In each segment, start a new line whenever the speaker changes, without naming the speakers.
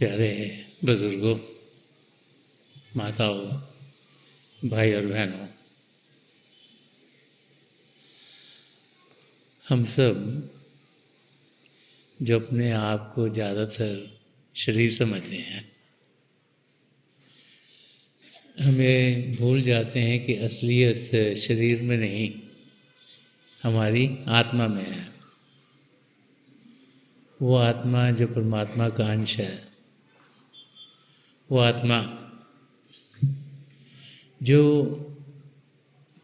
प्यारे बुजुर्गों, माताओं, भाई और बहनों, हम सब जो अपने आप को ज़्यादातर शरीर समझते हैं, हमें भूल जाते हैं कि असलियत शरीर में नहीं, हमारी आत्मा में है। वो आत्मा जो परमात्मा का अंश है, वो आत्मा जो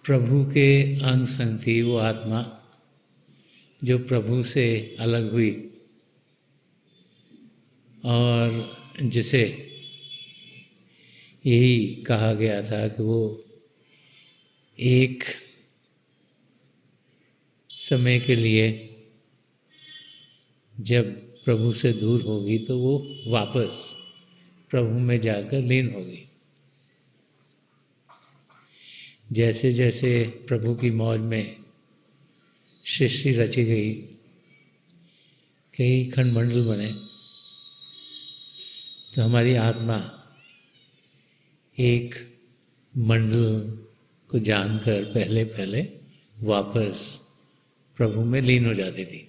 प्रभु के अंग संग थी, वो आत्मा जो प्रभु से अलग हुई और जिसे यही कहा गया था कि वो एक समय के लिए जब प्रभु से दूर होगी तो वो वापस प्रभु में जाकर लीन होगी। जैसे जैसे प्रभु की मौज में सृष्टि रची गई, कई खंडमंडल बने, तो हमारी आत्मा एक मंडल को जानकर पहले पहले वापस प्रभु में लीन हो जाती थी।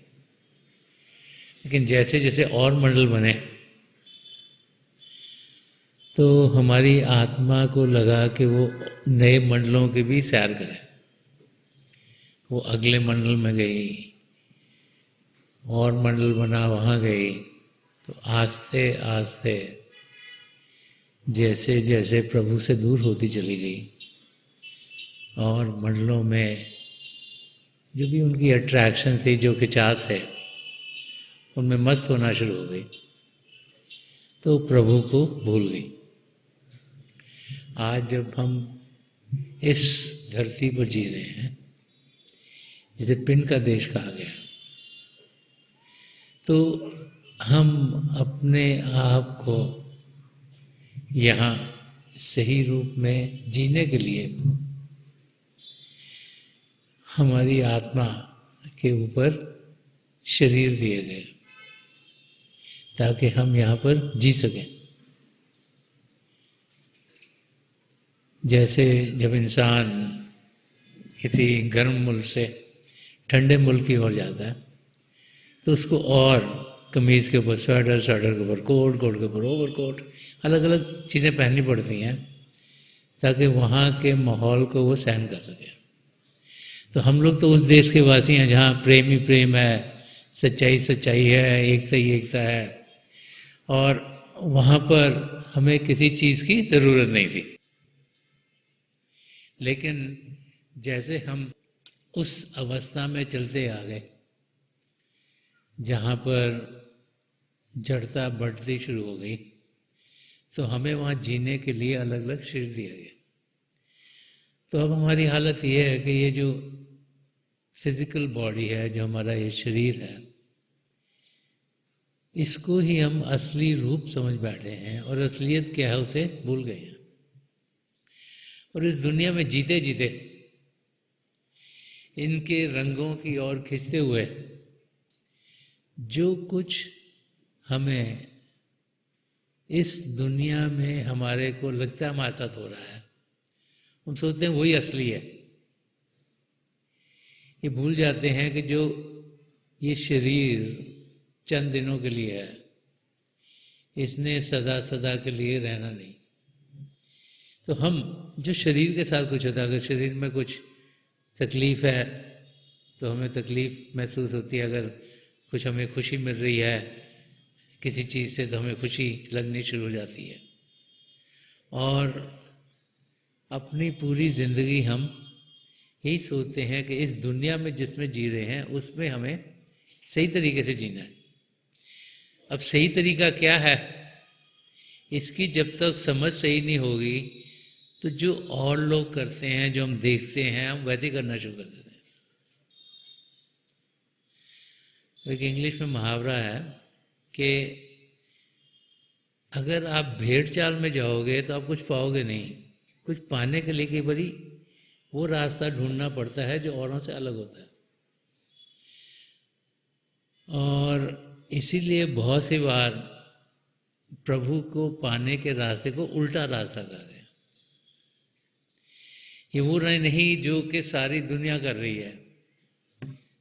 लेकिन जैसे जैसे और मंडल बने तो हमारी आत्मा को लगा कि वो नए मंडलों की भी सैर करे। वो अगले मंडल में गई, और मंडल बना, वहाँ गई। तो आस्ते आस्ते जैसे जैसे प्रभु से दूर होती चली गई और मंडलों में जो भी उनकी अट्रैक्शन थी, जो खिंचाव थे, उनमें मस्त होना शुरू हो गई, तो प्रभु को भूल गई। आज जब हम इस धरती पर जी रहे हैं, जिसे पिंड का देश कहा गया, तो हम अपने आप को यहाँ सही रूप में जीने के लिए हमारी आत्मा के ऊपर शरीर दिए गए ताकि हम यहाँ पर जी सकें। जैसे जब इंसान किसी गर्म मुल्क से ठंडे मुल्क की ओर जाता है तो उसको और कमीज़ के ऊपर स्वेटर, स्वेटर के ऊपर कोट, कोट के ऊपर ओवरकोट, अलग अलग चीज़ें पहननी पड़ती हैं ताकि वहाँ के माहौल को वो सहन कर सके। तो हम लोग तो उस देश के वासी हैं जहाँ प्रेम ही प्रेम है, सच्चाई सच्चाई है, एकता ही एकता है, और वहाँ पर हमें किसी चीज़ की ज़रूरत नहीं थी। लेकिन जैसे हम उस अवस्था में चलते आ गए जहाँ पर जड़ता बढ़ती शुरू हो गई, तो हमें वहाँ जीने के लिए अलग अलग शरीर दिया गया। तो अब हमारी हालत ये है कि ये जो फिजिकल बॉडी है, जो हमारा ये शरीर है, इसको ही हम असली रूप समझ बैठे हैं और असलियत क्या है उसे भूल गए हैं। और इस दुनिया में जीते जीते इनके रंगों की ओर खिंचते हुए जो कुछ हमें इस दुनिया में हमारे को लगता है हमारे साथ हो रहा है, हम सोचते हैं वही असली है। ये भूल जाते हैं कि जो ये शरीर चंद दिनों के लिए है, इसने सदा सदा के लिए रहना नहीं। तो हम जो शरीर के साथ कुछ होता है, अगर शरीर में कुछ तकलीफ़ है तो हमें तकलीफ़ महसूस होती है, अगर कुछ हमें खुशी मिल रही है किसी चीज़ से तो हमें खुशी लगनी शुरू हो जाती है। और अपनी पूरी ज़िंदगी हम यही सोचते हैं कि इस दुनिया में जिसमें जी रहे हैं उसमें हमें सही तरीके से जीना है। अब सही तरीका क्या है, इसकी जब तक समझ सही नहीं होगी तो जो और लोग करते हैं, जो हम देखते हैं, हम वैसे करना शुरू कर देते हैं। एक इंग्लिश में मुहावरा है कि अगर आप भेड़ चाल में जाओगे तो आप कुछ पाओगे नहीं। कुछ पाने के लिए कई बारी वो रास्ता ढूंढना पड़ता है जो औरों से अलग होता है। और इसीलिए बहुत सी बार प्रभु को पाने के रास्ते को उल्टा रास्ता कर रहे हैं। ये वो नहीं जो कि सारी दुनिया कर रही है।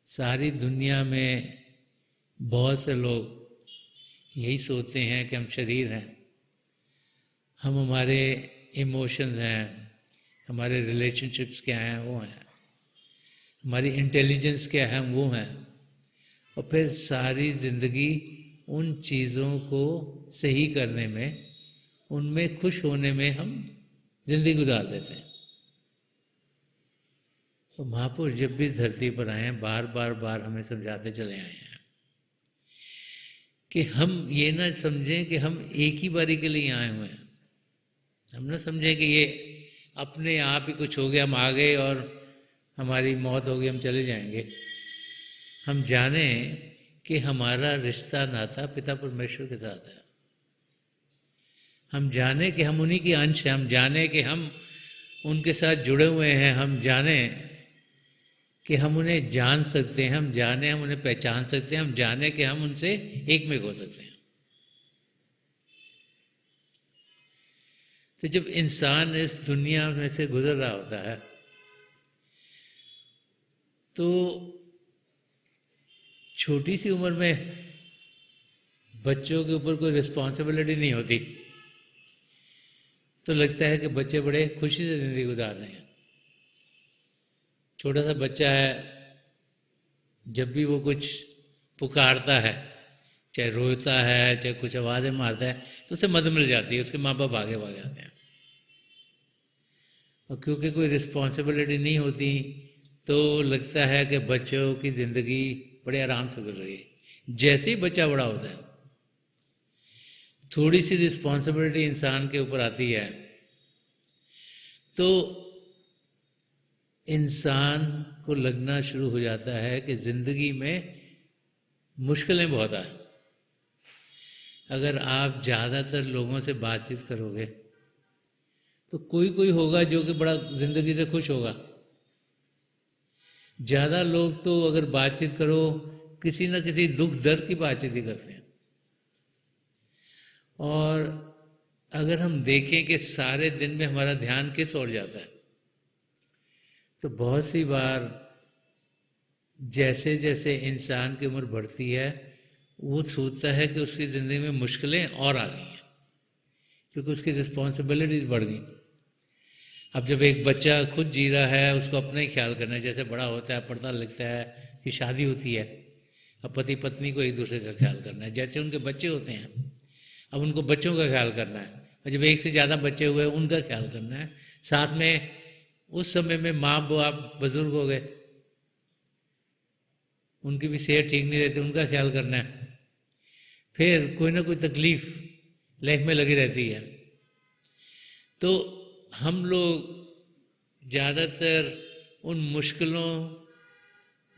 सारी दुनिया में बहुत से लोग यही सोचते हैं कि हम शरीर हैं, हम हमारे इमोशंस हैं, हमारे रिलेशनशिप्स क्या हैं वो हैं, हमारी इंटेलिजेंस क्या है वो हैं, और फिर सारी ज़िंदगी उन चीज़ों को सही करने में, उनमें खुश होने में हम जिंदगी गुजार देते हैं। तो महापुरुष जब भी इस धरती पर आए हैं, बार बार हमें समझाते चले आए हैं कि हम ये ना समझें कि हम एक ही बारी के लिए आए हुए हैं। हम ना समझें कि ये अपने आप ही कुछ हो गया, हम आ गए और हमारी मौत हो गई, हम चले जाएंगे। हम जाने कि हमारा रिश्ता नाता पिता परमेश्वर के साथ है। हम जाने कि हम उन्हीं के अंश हैं, हम जाने कि हम उनके साथ जुड़े हुए हैं, हम जाने कि हम उन्हें जान सकते हैं, हम जाने हम उन्हें पहचान सकते हैं, हम जाने कि हम उनसे एक में हो सकते हैं। तो जब इंसान इस दुनिया में से गुजर रहा होता है तो छोटी सी उम्र में बच्चों के ऊपर कोई रिस्पॉन्सिबिलिटी नहीं होती, तो लगता है कि बच्चे बड़े खुशी से ज़िंदगी गुजार रहे हैं। छोटा सा बच्चा है, जब भी वो कुछ पुकारता है, चाहे रोता है, चाहे कुछ आवाज़ें मारता है, तो उसे मदद मिल जाती है, उसके माँ बाप आगे भाग जाते हैं। और क्योंकि कोई रिस्पॉन्सिबिलिटी नहीं होती तो लगता है कि बच्चों की ज़िंदगी बड़े आराम से गुजर रही है। जैसे ही बच्चा बड़ा होता है, थोड़ी सी रिस्पॉन्सिबिलिटी इंसान के ऊपर आती है तो इंसान को लगना शुरू हो जाता है कि ज़िंदगी में मुश्किलें बहुत आए। अगर आप ज़्यादातर लोगों से बातचीत करोगे तो कोई होगा जो कि बड़ा ज़िंदगी से खुश होगा। ज़्यादा लोग तो अगर बातचीत करो किसी न किसी दुख दर्द की बातचीत ही करते हैं। और अगर हम देखें कि सारे दिन में हमारा ध्यान किस ओर जाता है, तो बहुत सी बार जैसे जैसे इंसान की उम्र बढ़ती है वो सोचता है कि उसकी ज़िंदगी में मुश्किलें और आ गई हैं, क्योंकि उसकी रिस्पॉन्सिबिलिटीज़ बढ़ गई। अब जब एक बच्चा खुद जी रहा है, उसको अपना ही ख्याल करना है, जैसे बड़ा होता है, पढ़ता लिखता है, कि शादी होती है, अब पति पत्नी को एक दूसरे का ख्याल करना है, जैसे उनके बच्चे होते हैं अब उनको बच्चों का ख्याल करना है, और जब एक से ज़्यादा बच्चे हुए उनका ख्याल करना है। साथ में उस समय में माँ बाप बुजुर्ग हो गए, उनकी भी सेहत ठीक नहीं रहती, उनका ख्याल करना है। फिर कोई ना कोई तकलीफ लाइफ में लगी रहती है। तो हम लोग ज़्यादातर उन मुश्किलों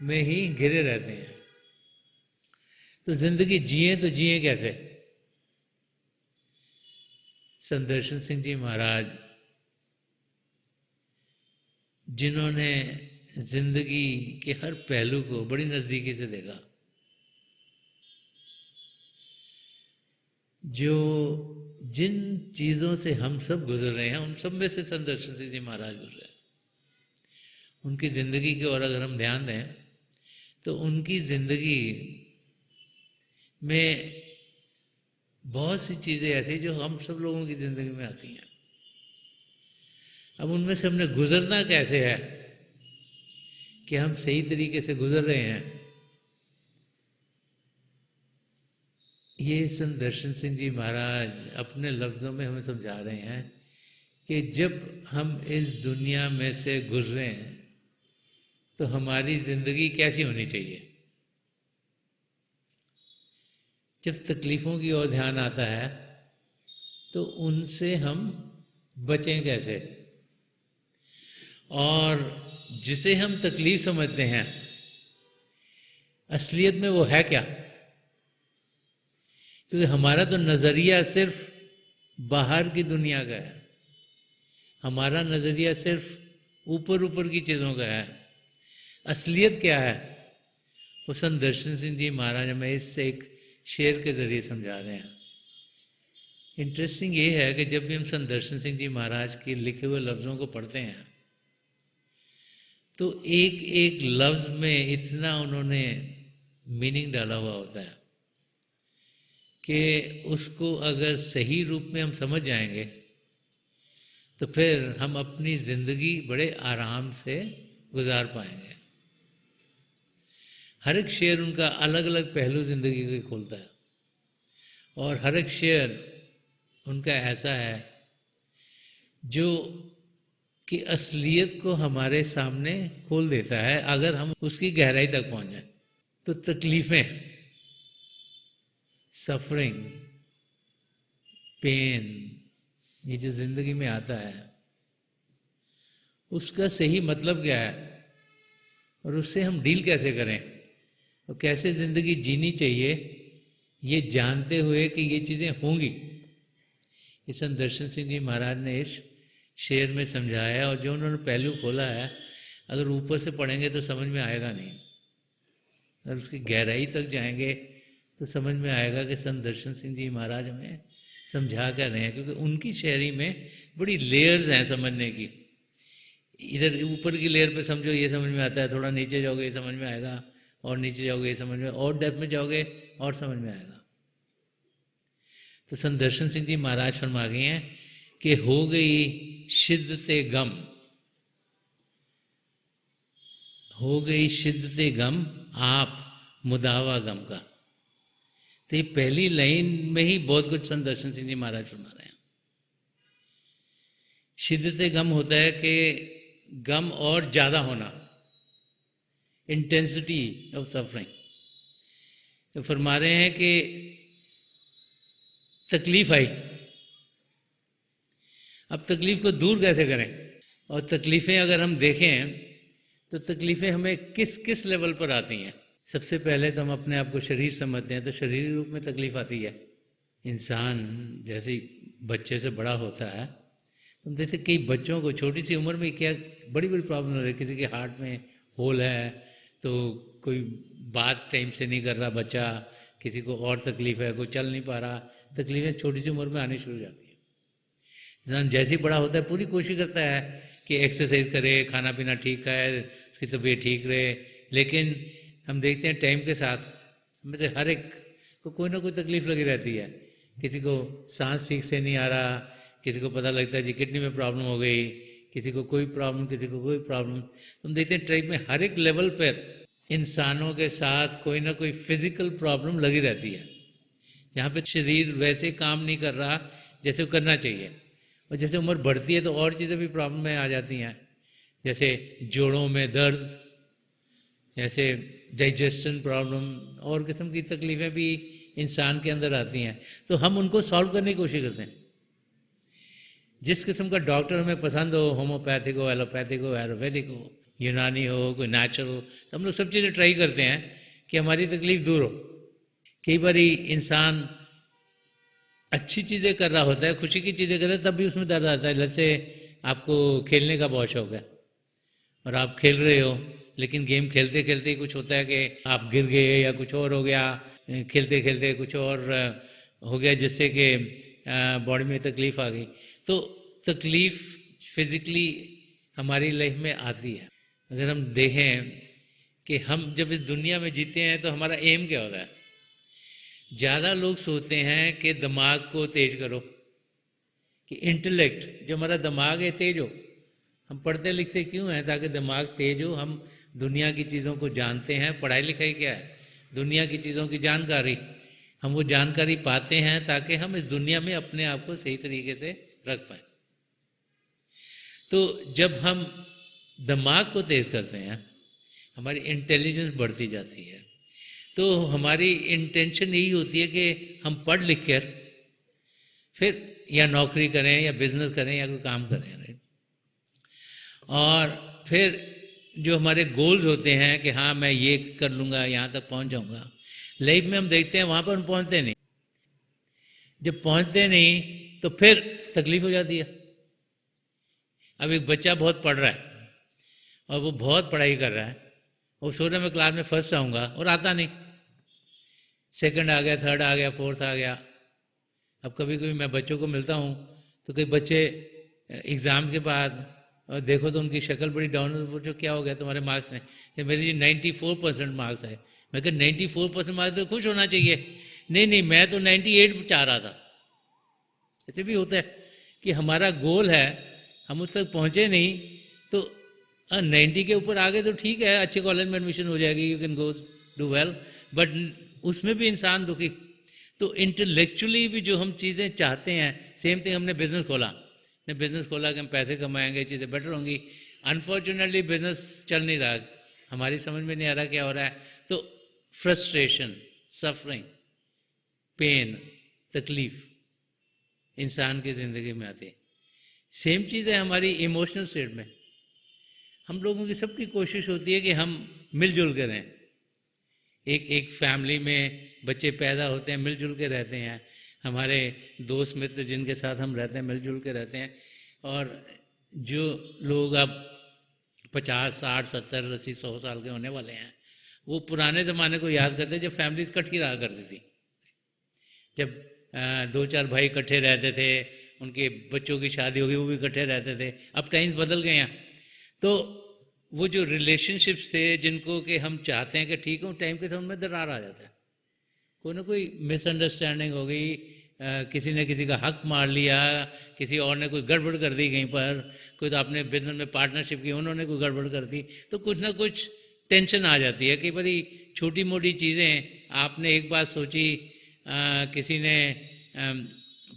में ही घिरे रहते हैं। तो ज़िंदगी जिए तो जिए कैसे? संत दर्शन सिंह जी महाराज, जिन्होंने जिंदगी के हर पहलू को बड़ी नज़दीकी से देखा, जो जिन चीज़ों से हम सब गुजर रहे हैं उन सब में से संत दर्शन सिंह जी महाराज गुजरे। उनकी ज़िंदगी की ओर अगर हम ध्यान दें तो उनकी ज़िंदगी में बहुत सी चीज़ें ऐसी जो हम सब लोगों की ज़िंदगी में आती हैं। अब उनमें से हमने गुजरना कैसे है कि हम सही तरीके से गुजर रहे हैं, ये संत दर्शन सिंह जी महाराज अपने लफ्ज़ों में हमें समझा रहे हैं कि जब हम इस दुनिया में से गुजरें तो हमारी ज़िंदगी कैसी होनी चाहिए। जब तकलीफ़ों की ओर ध्यान आता है तो उनसे हम बचें कैसे, और जिसे हम तकलीफ़ समझते हैं असलियत में वो है क्या। क्योंकि हमारा तो नज़रिया सिर्फ बाहर की दुनिया का है, हमारा नज़रिया सिर्फ ऊपर ऊपर की चीज़ों का है। असलियत क्या है वो संत दर्शन सिंह जी महाराज हमें इससे एक शेर के ज़रिए समझा रहे हैं। इंटरेस्टिंग ये है कि जब भी हम संत दर्शन सिंह जी महाराज के लिखे हुए लफ्ज़ों को पढ़ते हैं तो एक एक लफ्ज़ में इतना उन्होंने मीनिंग डाला हुआ होता है कि उसको अगर सही रूप में हम समझ जाएंगे तो फिर हम अपनी ज़िंदगी बड़े आराम से गुजार पाएंगे। हर एक शेर उनका अलग अलग पहलू ज़िंदगी को खोलता है और हर एक शेर उनका ऐसा है जो कि असलियत को हमारे सामने खोल देता है अगर हम उसकी गहराई तक पहुंच जाएं। तो तकलीफ़ें, सफरिंग, पेन, ये जो ज़िंदगी में आता है उसका सही मतलब क्या है और उससे हम डील कैसे करें और कैसे ज़िंदगी जीनी चाहिए, ये जानते हुए कि ये चीज़ें होंगी। ये संत दर्शन सिंह जी महाराज ने इस शेर में समझाया और जो उन्होंने पहलू खोला है अगर ऊपर से पढ़ेंगे तो समझ में आएगा नहीं, अगर उसकी गहराई तक जाएंगे तो समझ में आएगा कि संत दर्शन सिंह जी महाराज हमें समझा कर रहे हैं, क्योंकि उनकी शायरी में बड़ी लेयर्स हैं समझने की। इधर ऊपर की लेयर पे समझो ये समझ में आता है, थोड़ा नीचे जाओगे ये समझ में आएगा, और नीचे जाओगे ये समझ में, और डेप्थ में जाओगे और समझ में आएगा। तो संत दर्शन सिंह जी महाराज फरमा गए हैं कि हो गई शिद्दते गम, हो गई शिद्दते गम आप मुदावा गम का। तो ये पहली लाइन में ही बहुत कुछ संत दर्शन सिंह जी महाराज फरमा रहे हैं। शिद्दते गम होता है कि गम और ज़्यादा होना, इंटेंसिटी ऑफ सफरिंग। तो फरमा रहे हैं कि तकलीफ आई, अब तकलीफ को दूर कैसे करें। और तकलीफ़ें अगर हम देखें तो तकलीफ़ें हमें किस किस लेवल पर आती हैं। सबसे पहले तो हम अपने आप को शरीर समझते हैं तो शरीरी रूप में तकलीफ़ आती है। इंसान जैसे बच्चे से बड़ा होता है तो हम देखते कई बच्चों को छोटी सी उम्र में क्या बड़ी बड़ी प्रॉब्लम हो रही है। किसी के हार्ट में होल है तो कोई बात टाइम से नहीं कर रहा बच्चा, किसी को और तकलीफ़ है, कोई चल नहीं पा रहा। तकलीफ़ें छोटी सी उम्र में आनी शुरू हो जाती है। इंसान जैसे ही बड़ा होता है पूरी कोशिश करता है कि एक्सरसाइज करे, खाना पीना ठीक खाए, उसकी तबीयत ठीक रहे, लेकिन हम देखते हैं टाइम के साथ में से हर एक को कोई ना कोई तकलीफ़ लगी रहती है। किसी को सांस ठीक से नहीं आ रहा, किसी को पता लगता है जी किडनी में प्रॉब्लम हो गई, किसी को कोई प्रॉब्लम, किसी को कोई प्रॉब्लम। हम देखते हैं टाइम में हर एक लेवल पर इंसानों के साथ कोई ना कोई फिज़िकल प्रॉब्लम लगी रहती है, जहाँ पे शरीर वैसे काम नहीं कर रहा जैसे वो करना चाहिए। और जैसे उम्र बढ़ती है तो और चीज़ें भी प्रॉब्लम में आ जाती हैं, जैसे जोड़ों में दर्द, जैसे डाइजेशन प्रॉब्लम और किस्म की तकलीफ़ें भी इंसान के अंदर आती हैं। तो हम उनको सॉल्व करने की कोशिश करते हैं। जिस किस्म का डॉक्टर हमें पसंद हो, होम्योपैथिक हो, एलोपैथिक हो, आयुर्वेदिक हो, यूनानी हो, कोई नेचुरल हो, तो हम लोग सब चीज़ें ट्राई करते हैं कि हमारी तकलीफ़ दूर हो। कई बार इंसान अच्छी चीज़ें कर रहा होता है, खुशी की चीज़ें कर रहा है, तब भी उसमें दर्द आता है। जैसे आपको खेलने का बहुत शौक है और आप खेल रहे हो, लेकिन गेम खेलते खेलते ही कुछ होता है कि आप गिर गए या कुछ और हो गया, खेलते खेलते कुछ और हो गया जिससे कि बॉडी में तकलीफ़ आ गई। तो तकलीफ़ फिज़िकली हमारी लाइफ में आती है। अगर हम देखें कि हम जब इस दुनिया में जीते हैं तो हमारा एम क्या होता है। ज़्यादा लोग सोचते हैं कि दिमाग को तेज करो, कि इंटेलेक्ट, जो हमारा दिमाग है, तेज हो। हम पढ़ते लिखते क्यों हैं? ताकि दिमाग तेज हो, हम दुनिया की चीज़ों को जानते हैं। पढ़ाई लिखाई क्या है? दुनिया की चीज़ों की जानकारी। हम वो जानकारी पाते हैं ताकि हम इस दुनिया में अपने आप को सही तरीके से रख पाएँ। तो जब हम दिमाग को तेज़ करते हैं, हमारी इंटेलिजेंस बढ़ती जाती है। तो हमारी इंटेंशन यही होती है कि हम पढ़ लिख कर फिर या नौकरी करें या बिजनेस करें या कोई काम करें, राइट। और फिर जो हमारे गोल्स होते हैं कि हाँ मैं ये कर लूँगा, यहाँ तक पहुँच जाऊँगा, लाइफ में हम देखते हैं वहाँ पर हम पहुँचते नहीं। जब पहुँचते नहीं तो फिर तकलीफ़ हो जाती है। अब एक बच्चा बहुत पढ़ रहा है और वो बहुत पढ़ाई कर रहा है, वो सोच रहा है मैं क्लास में फर्स्ट आऊँगा, और आता नहीं। सेकंड आ गया, थर्ड आ गया, फोर्थ आ गया, अब कभी कभी मैं बच्चों को मिलता हूँ तो कई बच्चे एग्ज़ाम के बाद और देखो तो उनकी शक्ल बड़ी डाउन है, तो पूछो क्या हो गया तुम्हारे मार्क्स में, कि मेरे जी 94% मार्क्स आए। मैं कहा 94% मार्क्स तो खुश होना चाहिए। नहीं नहीं, मैं तो 98 चाह रहा था। ऐसे भी होता है कि हमारा गोल है, हम उस तक पहुँचे नहीं, तो 90 के ऊपर आ गए तो ठीक है, अच्छे कॉलेज में एडमिशन हो जाएगी, you can go do well, but उसमें भी इंसान दुखी। तो इंटेलेक्चुअली भी जो हम चीज़ें चाहते हैं, सेम थिंग हमने बिजनेस खोला, ने बिजनेस खोला कि हम पैसे कमाएंगे, चीज़ें बेटर होंगी। अनफॉर्चुनेटली बिजनेस चल नहीं रहा, हमारी समझ में नहीं आ रहा क्या हो रहा है, तो फ्रस्ट्रेशन, सफरिंग, पेन, तकलीफ इंसान की ज़िंदगी में आती है। सेम चीज़ है हमारी इमोशनल स्टेट में। हम लोगों की सबकी कोशिश होती है कि हम मिलजुल के रहें। एक फैमिली में बच्चे पैदा होते हैं, मिलजुल के रहते हैं। हमारे दोस्त मित्र जिनके साथ हम रहते हैं मिलजुल के रहते हैं। और जो लोग अब 50, 60, 70, 80, 100 साल के होने वाले हैं, वो पुराने ज़माने को याद करते हैं जब फैमिलीज इकट्ठी रहा करती थी, जब 2-4 भाई इकट्ठे रहते थे, उनके बच्चों की शादी होगी वो भी इकट्ठे रहते थे। अब टाइम्स बदल गए हैं, तो वो जो रिलेशनशिप्स थे जिनको कि हम चाहते हैं कि ठीक हो, टाइम के साथ उनमें दरार आ जाता है। कोई ना कोई मिसअंडरस्टैंडिंग हो गई, किसी ने किसी का हक मार लिया, किसी और ने कोई गड़बड़ कर दी कहीं पर, कोई तो आपने बिजनेस में पार्टनरशिप की, उन्होंने कोई गड़बड़ कर दी, तो कुछ ना कुछ टेंशन आ जाती है कि भाई छोटी मोटी चीज़ें आपने एक बात सोची, किसी ने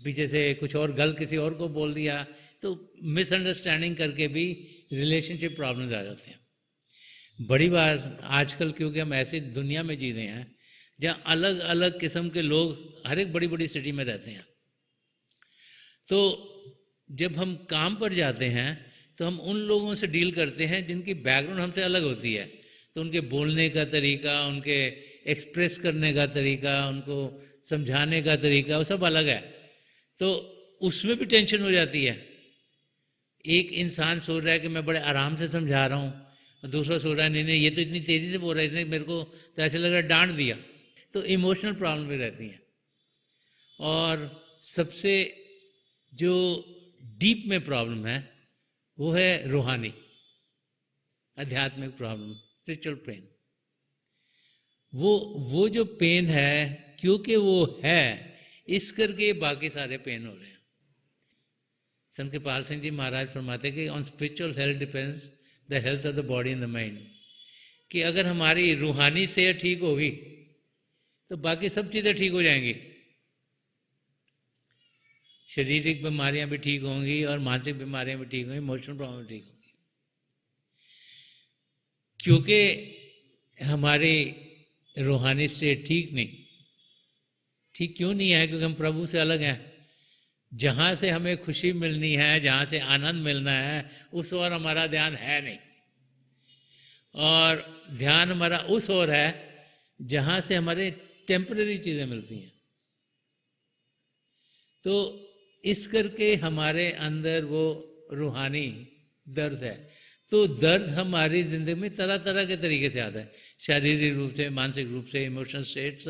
पीछे से कुछ और गलत किसी और को बोल दिया, तो मिसअंडरस्टैंडिंग करके भी रिलेशनशिप प्रॉब्लम्स आ जाते हैं। बड़ी बार आजकल क्योंकि हम ऐसी दुनिया में जी रहे हैं जहाँ अलग अलग किस्म के लोग हर एक बड़ी बड़ी सिटी में रहते हैं, तो जब हम काम पर जाते हैं तो हम उन लोगों से डील करते हैं जिनकी बैकग्राउंड हमसे अलग होती है, तो उनके बोलने का तरीका, उनके एक्सप्रेस करने का तरीका, उनको समझाने का तरीका, वो सब अलग है, तो उसमें भी टेंशन हो जाती है। एक इंसान सोच रहा है कि मैं बड़े आराम से समझा रहा हूँ, और दूसरा सोच रहा है नहीं नहीं ये तो इतनी तेज़ी से बोल रहा है, इसने मेरे को तो ऐसे लग रहा है डांट दिया। तो इमोशनल प्रॉब्लम भी रहती हैं। और सबसे जो डीप में प्रॉब्लम है वो है रूहानी, आध्यात्मिक प्रॉब्लम, स्पिरिचुअल पेन। वो जो पेन है, क्योंकि वो है इस करके बाकी सारे पेन हो रहे हैं। संत कृपाल सिंह जी महाराज फरमाते कि on spiritual health depends the health of the body and the mind, कि अगर हमारी रूहानी सेहत ठीक होगी तो बाकी सब चीज़ें ठीक हो जाएंगी। शारीरिक बीमारियां भी ठीक होंगी और मानसिक बीमारियां भी ठीक होंगी, इमोशनल प्रॉब्लम ठीक होंगी। क्योंकि हमारी रूहानी स्टेट ठीक नहीं, ठीक क्यों नहीं है? क्योंकि हम प्रभु से अलग हैं। जहाँ से हमें खुशी मिलनी है, जहाँ से आनंद मिलना है, उस ओर हमारा ध्यान है नहीं, और ध्यान हमारा उस ओर है जहाँ से हमारे टेम्पररी चीज़ें मिलती हैं। तो इस करके हमारे अंदर वो रूहानी दर्द है। तो दर्द हमारी ज़िंदगी में तरह तरह के तरीके से आता है, शारीरिक रूप से, मानसिक रूप से, इमोशनल स्टेट्स,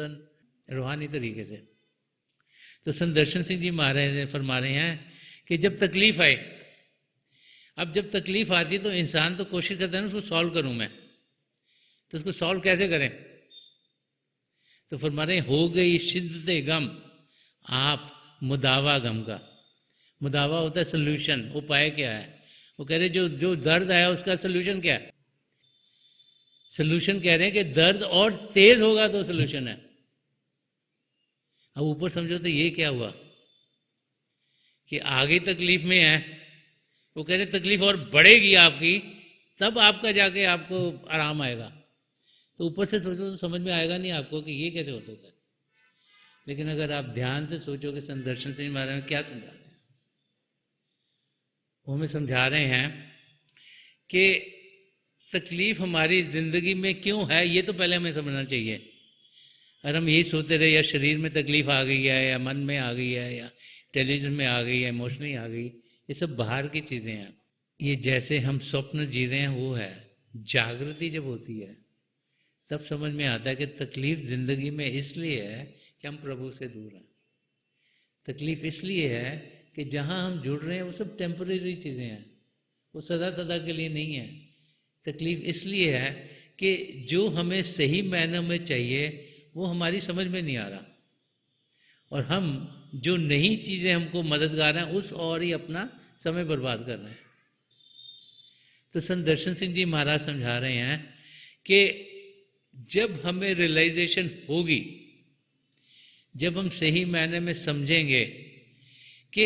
रूहानी तरीके से। तो संत दर्शन सिंह जी महाराज फरमा रहे हैं कि जब तकलीफ आए, अब जब तकलीफ आती है तो इंसान तो कोशिश करता है ना उसको सॉल्व करूं मैं, तो उसको सॉल्व कैसे करें? तो फरमा रहे हो गई शिद्दत गम आप मुदावा गम का। मुदावा होता है सोल्यूशन, उपाय क्या है? वो कह रहे जो जो दर्द आया उसका सोल्यूशन क्या है? सोल्यूशन कह रहे हैं कि दर्द और तेज होगा तो सोल्यूशन है। अब ऊपर समझो तो ये क्या हुआ कि आगे तकलीफ में है, वो कह रहे तकलीफ और बढ़ेगी आपकी, तब आपका जाके आपको आराम आएगा। तो ऊपर से सोचो तो समझ में आएगा नहीं आपको कि ये कैसे हो सकता है। लेकिन अगर आप ध्यान से सोचो कि संत दर्शन सिंह महाराज में क्या समझा रहे हैं, वो हमें समझा रहे हैं कि तकलीफ हमारी ज़िंदगी में क्यों है, ये तो पहले हमें समझना चाहिए। अगर हम यही सोचते रहे या शरीर में तकलीफ आ गई है, या मन में आ गई है, या इंटेलिजेंस में आ गई है, इमोशनली आ गई, ये सब बाहर की चीज़ें हैं। ये जैसे हम स्वप्न जी रहे हैं वो है। जागृति जब होती है तब समझ में आता है कि तकलीफ ज़िंदगी में इसलिए है कि हम प्रभु से दूर हैं। तकलीफ इसलिए है कि जहाँ हम जुड़ रहे हैं वो सब टेम्परेरी चीज़ें हैं, वो सदा सदा के लिए नहीं है। तकलीफ इसलिए है कि जो हमें सही मायनों में चाहिए वो हमारी समझ में नहीं आ रहा, और हम जो नई चीज़ें हमको मददगार हैं उस और ही अपना समय बर्बाद कर रहे हैं। तो संत दर्शन सिंह जी महाराज समझा रहे हैं कि जब हमें रियलाइजेशन होगी, जब हम सही मायने में समझेंगे कि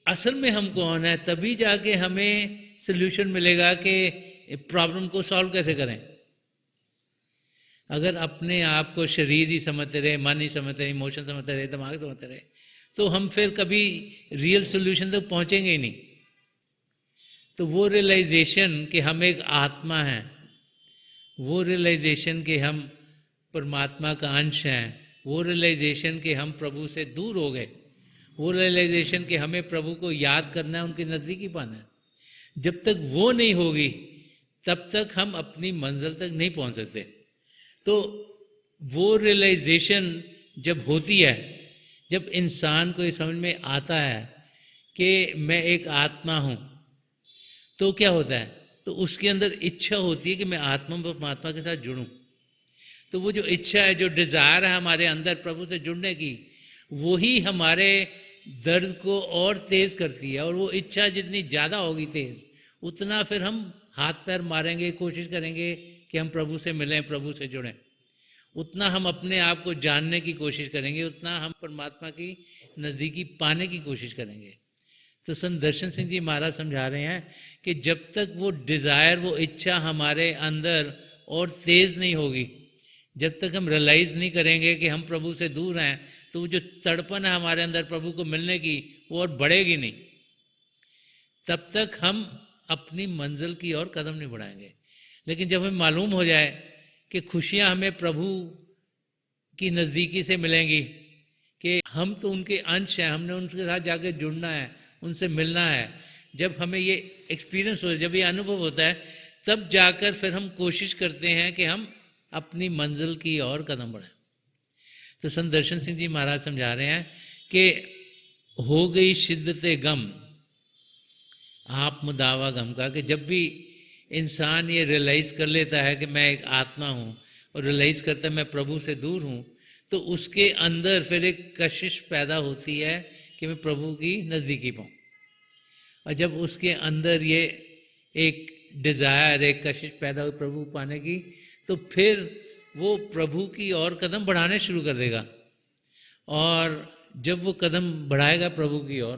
असल में हम कौन है, तभी जाके हमें सल्यूशन मिलेगा कि प्रॉब्लम को सॉल्व कैसे करें। अगर अपने आप को शरीर ही समझते रहे, मन ही समझते रहे, इमोशन समझते रहे, दिमाग समझते रहे, तो हम फिर कभी रियल सोल्यूशन तक पहुंचेंगे ही नहीं। तो वो रियलाइजेशन कि हम एक आत्मा हैं, वो रियलाइजेशन कि हम परमात्मा का अंश हैं, वो रियलाइजेशन कि हम प्रभु से दूर हो गए, वो रियलाइजेशन कि हमें प्रभु को याद करना है, उनके नज़दीकी पाना है, जब तक वो नहीं होगी तब तक हम अपनी मंजिल तक नहीं पहुंच सकते। तो वो रियलाइजेशन जब होती है, जब इंसान को ये समझ में आता है कि मैं एक आत्मा हूँ, तो क्या होता है, तो उसके अंदर इच्छा होती है कि मैं आत्मा परमात्मा के साथ जुड़ूं। तो वो जो इच्छा है, जो डिज़ायर है हमारे अंदर प्रभु से जुड़ने की, वही हमारे दर्द को और तेज़ करती है। और वो इच्छा जितनी ज़्यादा होगी तेज़, उतना फिर हम हाथ पैर मारेंगे, कोशिश करेंगे कि हम प्रभु से मिलें, प्रभु से जुड़ें। उतना हम अपने आप को जानने की कोशिश करेंगे, उतना हम परमात्मा की नज़दीकी पाने की कोशिश करेंगे। तो संत दर्शन सिंह जी महाराज समझा रहे हैं कि जब तक वो डिज़ायर, वो इच्छा हमारे अंदर और तेज़ नहीं होगी, जब तक हम रियलाइज़ नहीं करेंगे कि हम प्रभु से दूर हैं, तो वो जो तड़पन है हमारे अंदर प्रभु को मिलने की, वो और बढ़ेगी नहीं। तब तक हम अपनी मंजिल की ओर कदम नहीं बढ़ाएंगे। लेकिन जब हमें मालूम हो जाए कि खुशियाँ हमें प्रभु की नज़दीकी से मिलेंगी, कि हम तो उनके अंश हैं, हमने उनके साथ जाकर जुड़ना है, उनसे मिलना है, जब हमें ये एक्सपीरियंस हो, जब ये अनुभव होता है, तब जाकर फिर हम कोशिश करते हैं कि हम अपनी मंजिल की ओर कदम बढ़ाएं। तो संत दर्शन सिंह जी महाराज समझा रहे हैं कि हो गई शिद्दते गम आप मुदावा गम का, कि जब भी इंसान ये रियलाइज़ कर लेता है कि मैं एक आत्मा हूँ, और रियलाइज़ करता है मैं प्रभु से दूर हूँ, तो उसके अंदर फिर एक कशिश पैदा होती है कि मैं प्रभु की नज़दीकी पाऊँ। और जब उसके अंदर ये एक डिज़ायर, एक कशिश पैदा हो प्रभु पाने की, तो फिर वो प्रभु की ओर कदम बढ़ाने शुरू कर देगा। और जब वो कदम बढ़ाएगा प्रभु की ओर,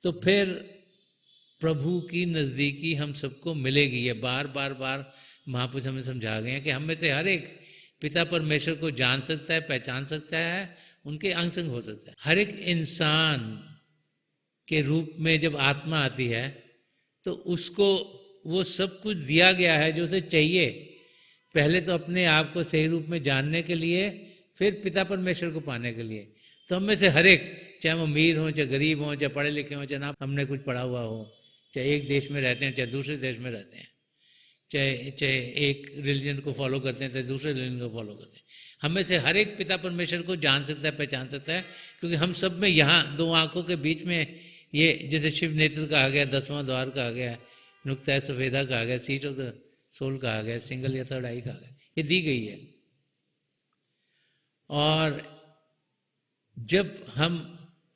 तो फिर प्रभु की नज़दीकी हम सबको मिलेगी। ये बार बार बार महापुरुष हमें समझा गए हैं कि हम में से हर एक पिता परमेश्वर को जान सकता है, पहचान सकता है, उनके अंग संग हो सकता है। हर एक इंसान के रूप में जब आत्मा आती है, तो उसको वो सब कुछ दिया गया है जो उसे चाहिए। पहले तो अपने आप को सही रूप में जानने के लिए, फिर पिता परमेश्वर को पाने के लिए। तो हम में से हर एक, चाहे हम अमीर हों, चाहे गरीब हों, चाहे पढ़े लिखे हों, चाहे ना हमने कुछ पढ़ा हुआ हो, चाहे एक देश में रहते हैं, चाहे दूसरे देश में रहते हैं, चाहे एक रिलीजन को फॉलो करते हैं, चाहे दूसरे रिलीजन को फॉलो करते हैं, हम में से हर एक पिता परमेश्वर को जान सकता है, पहचान सकता है। क्योंकि हम सब में यहाँ दो आँखों के बीच में ये, जैसे शिव नेत्र कहा गया, 10वां द्वार कहा गया, नुक्ता सफेदा कहा गया, सीट ऑफ द सोल कहा गया, सिंगल या थर्ड आई कहा गया, ये दी गई है। और जब हम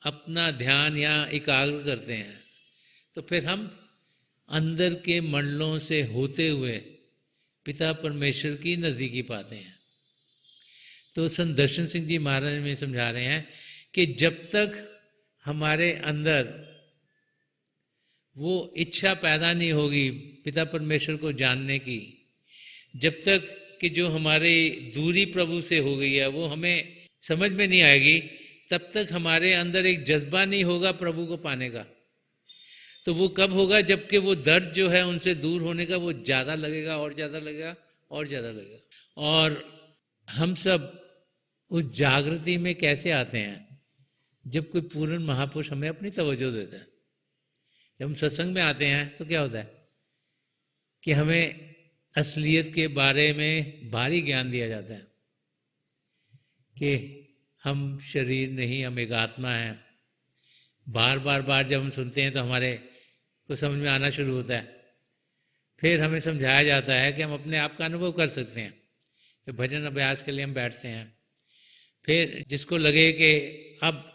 अपना ध्यान यहाँ एकाग्र करते हैं, तो फिर हम अंदर के मंडलों से होते हुए पिता परमेश्वर की नज़दीकी पाते हैं। तो संत दर्शन सिंह जी महाराज में समझा रहे हैं कि जब तक हमारे अंदर वो इच्छा पैदा नहीं होगी पिता परमेश्वर को जानने की, जब तक कि जो हमारी दूरी प्रभु से हो गई है वो हमें समझ में नहीं आएगी, तब तक हमारे अंदर एक जज्बा नहीं होगा प्रभु को पाने का। तो वो कब होगा, जबकि वो दर्द जो है उनसे दूर होने का वो ज़्यादा लगेगा, और ज़्यादा लगेगा, और ज़्यादा लगेगा। और हम सब उस जागृति में कैसे आते हैं, जब कोई पूर्ण महापुरुष हमें अपनी तवज्जो देता है। जब हम सत्संग में आते हैं तो क्या होता है कि हमें असलियत के बारे में भारी ज्ञान दिया जाता है कि हम शरीर नहीं, हम एक आत्मा हैं, बार बार बार जब हम सुनते हैं तो हमारे को समझ में आना शुरू होता है। फिर हमें समझाया जाता है कि हम अपने आप का अनुभव कर सकते हैं। फिर भजन अभ्यास के लिए हम बैठते हैं। फिर जिसको लगे कि अब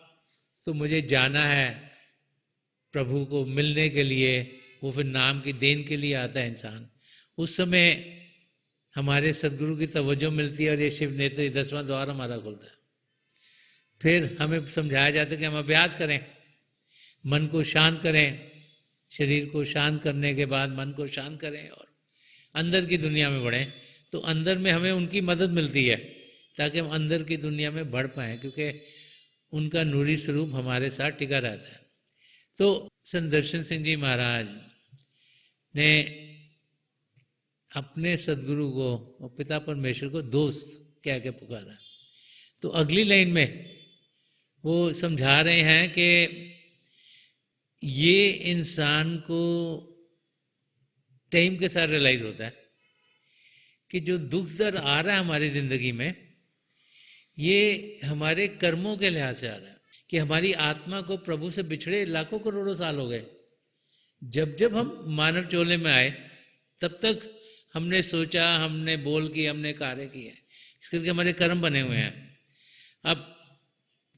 तो मुझे जाना है प्रभु को मिलने के लिए, वो फिर नाम की देन के लिए आता है इंसान। उस समय हमारे सदगुरु की तवज्जो मिलती है और ये शिव नेत्र 10वां द्वार हमारा खुलता है। फिर हमें समझाया जाता है कि हम अभ्यास करें, मन को शांत करें, शरीर को शांत करने के बाद मन को शांत करें और अंदर की दुनिया में बढ़ें। तो अंदर में हमें उनकी मदद मिलती है ताकि हम अंदर की दुनिया में बढ़ पाएँ, क्योंकि उनका नूरी स्वरूप हमारे साथ टिका रहता है। तो संत दर्शन सिंह जी महाराज ने अपने सदगुरु को और पिता परमेश्वर को दोस्त कह के पुकारा। तो अगली लाइन में वो समझा रहे हैं कि ये इंसान को टाइम के साथ रियलाइज होता है कि जो दुख दर्द आ रहा है हमारी जिंदगी में, ये हमारे कर्मों के लिहाज से आ रहा है कि हमारी आत्मा को प्रभु से बिछड़े लाखों करोड़ों साल हो गए। जब जब हम मानव चोले में आए तब तक हमने सोचा, हमने बोल की, हमने कार्य किए, इसके लिए हमारे कर्म बने हुए हैं। अब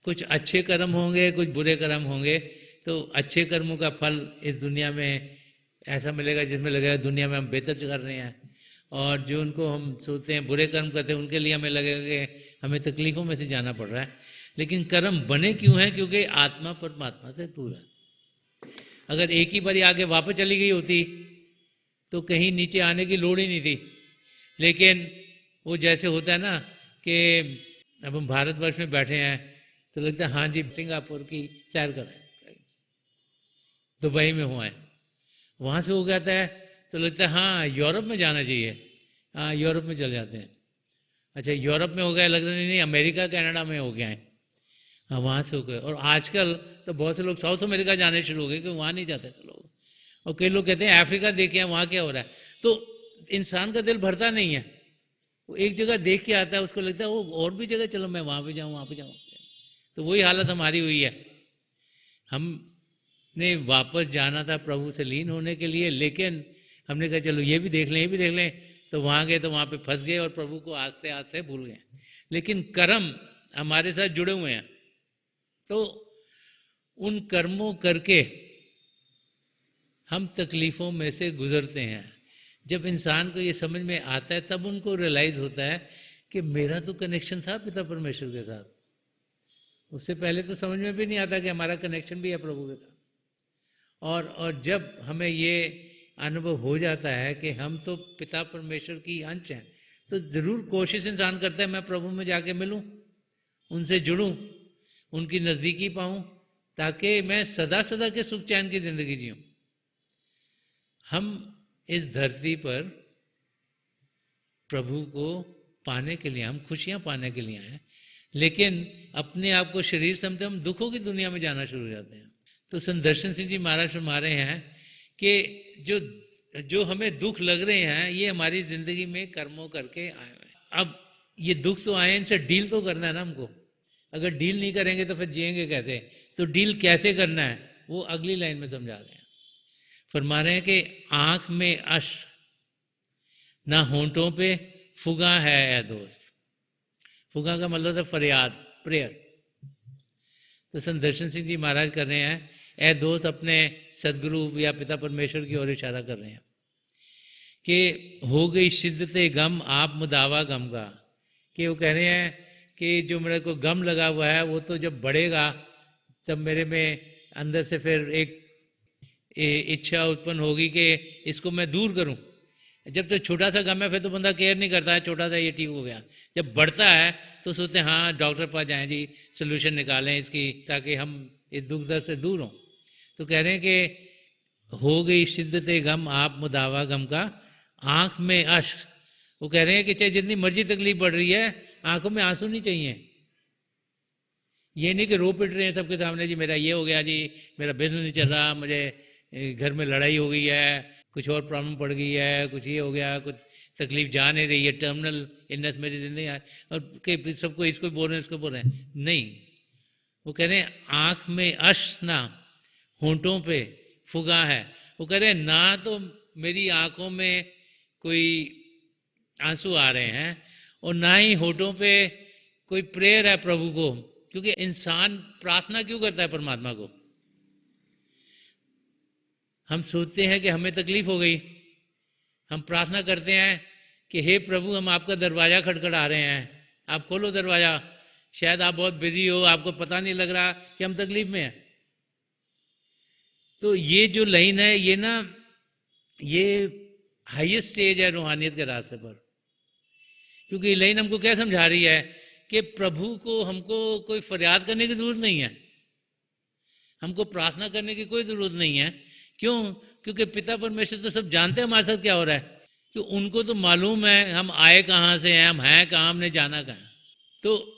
कुछ अच्छे कर्म होंगे, कुछ बुरे कर्म होंगे, तो अच्छे कर्मों का फल इस दुनिया में ऐसा मिलेगा जिसमें लगेगा दुनिया में हम बेहतर कर रहे हैं, और जो उनको हम सोचते हैं बुरे कर्म करते हैं उनके लिए हमें लगेगा कि हमें तकलीफ़ों में से जाना पड़ रहा है। लेकिन कर्म बने क्यों हैं? क्योंकि आत्मा परमात्मा से दूर है। अगर एक ही बारी आगे वापस चली गई होती तो कहीं नीचे आने की लोड़ ही नहीं थी। लेकिन वो जैसे होता है ना कि अब हम भारतवर्ष में बैठे हैं तो लगता है हाँ जी सिंगापुर की सैर करें, दुबई में हुआ है, वहाँ से हो जाता है तो लगता है हाँ यूरोप में जाना चाहिए, हाँ यूरोप में चले जाते हैं। अच्छा यूरोप में हो गया, लगता नहीं अमेरिका कनाडा में हो गया है, हाँ वहाँ से हो गए। और आजकल तो बहुत से लोग साउथ अमेरिका जाने शुरू हो गए क्योंकि वहाँ नहीं जाते थे लोग। और कई लोग कहते हैं अफ्रीका देखे हैं वहाँ क्या हो रहा है। तो इंसान का दिल भरता नहीं है, वो एक जगह देख के आता है, उसको लगता है वो और भी जगह चलो मैं वहाँ पे जाऊँ, वहाँ पे जाऊँ। तो वही हालत हमारी हुई है। हमने वापस जाना था प्रभु से लीन होने के लिए, लेकिन हमने कहा चलो ये भी देख लें, ये भी देख लें, तो वहाँ गए तो वहाँ पे फंस गए और प्रभु को आस्ते आस्ते भूल गए। लेकिन कर्म हमारे साथ जुड़े हुए हैं, तो उन कर्मों करके हम तकलीफ़ों में से गुजरते हैं। जब इंसान को ये समझ में आता है तब उनको रियलाइज़ होता है कि मेरा तो कनेक्शन था पिता परमेश्वर के साथ। उससे पहले तो समझ में भी नहीं आता कि हमारा कनेक्शन भी है प्रभु के साथ। और जब हमें ये अनुभव हो जाता है कि हम तो पिता परमेश्वर की अंश हैं, तो ज़रूर कोशिश इंसान करता है मैं प्रभु में जाके मिलूं, उनसे जुड़ूं, उनकी नज़दीकी पाऊं, ताकि मैं सदा सदा के सुख चैन की ज़िंदगी जीऊं। हम इस धरती पर प्रभु को पाने के लिए, हम खुशियां पाने के लिए आए, लेकिन अपने आप को शरीर समझते हम दुखों की दुनिया में जाना शुरू हो जाते हैं। तो संत दर्शन सिंह जी महाराज फरमा रहे हैं कि जो हमें दुख लग रहे हैं ये हमारी जिंदगी में कर्मों करके आए हैं। अब ये दुख तो आए, इनसे डील तो करना है ना हमको। अगर डील नहीं करेंगे तो फिर जिएंगे कैसे? तो डील कैसे करना है वो अगली लाइन में समझा रहे हैं। फरमा रहे हैं कि आंख में अश्क ना होंठों पे फुगा है ए दोस्त। फुगा का मतलब था फरियाद, प्रेयर। तो संत दर्शन सिंह जी महाराज कर रहे हैं ए दोस्त अपने सदगुरु या पिता परमेश्वर की ओर इशारा कर रहे हैं कि हो गई शिद्दत गम आप मुदावा गम का। कि वो कह रहे हैं कि जो मेरे को गम लगा हुआ है वो तो जब बढ़ेगा तब मेरे में अंदर से फिर एक इच्छा उत्पन्न होगी कि इसको मैं दूर करूं। जब तो छोटा सा गम है फिर तो बंदा केयर नहीं करता है, छोटा सा ये ठीक हो गया। जब बढ़ता है तो सोचते हैं हाँ डॉक्टर पास जाएं जी, सोल्यूशन निकालें इसकी, ताकि हम इस दुख दर्द से दूर हों। तो कह रहे हैं कि हो गई शिद्दत गम आप मुदावा गम का, आंख में अश्क। वो कह रहे हैं कि चाहे जितनी मर्जी तकलीफ बढ़ रही है आंखों में आंसू नहीं चाहिए। ये नहीं कि रो पिट रहे हैं सबके सामने जी मेरा ये हो गया जी, मेरा बिजनेस नहीं चल रहा, मुझे घर में लड़ाई हो गई है, कुछ और प्रॉब्लम पड़ गई है, कुछ ये हो गया, कुछ तकलीफ जा नहीं रही है, टर्मिनल इलनेस मेरी जिंदगी है, और सबको इसको बोल रहे हैं इसको बोल रहे हैं। नहीं, वो कह रहे हैं आंख में अश्क ना होंठों पे फुगा है। वो कह रहे हैं ना तो मेरी आंखों में कोई आंसू आ रहे हैं और ना ही होठों पे कोई प्रेयर है प्रभु को, क्योंकि इंसान प्रार्थना क्यों करता है परमात्मा को? हम सोचते हैं कि हमें तकलीफ हो गई, हम प्रार्थना करते हैं कि हे प्रभु हम आपका दरवाज़ा खटखटा रहे हैं, आप खोलो दरवाज़ा, शायद आप बहुत बिजी हो, आपको पता नहीं लग रहा कि हम तकलीफ में हैं। तो ये जो लाइन है ये ना, ये हाईएस्ट स्टेज है रूहानियत के रास्ते पर, क्योंकि ये लाइन हमको क्या समझा रही है कि प्रभु को हमको कोई फरियाद करने की ज़रूरत नहीं है, हमको प्रार्थना करने की कोई ज़रूरत नहीं है। क्यों? क्योंकि पिता परमेश्वर तो सब जानते हैं हमारे साथ क्या हो रहा है, कि उनको तो मालूम है हम आए कहाँ से हैं, हम हैं कहाँ, हमने जाना कहाँ। तो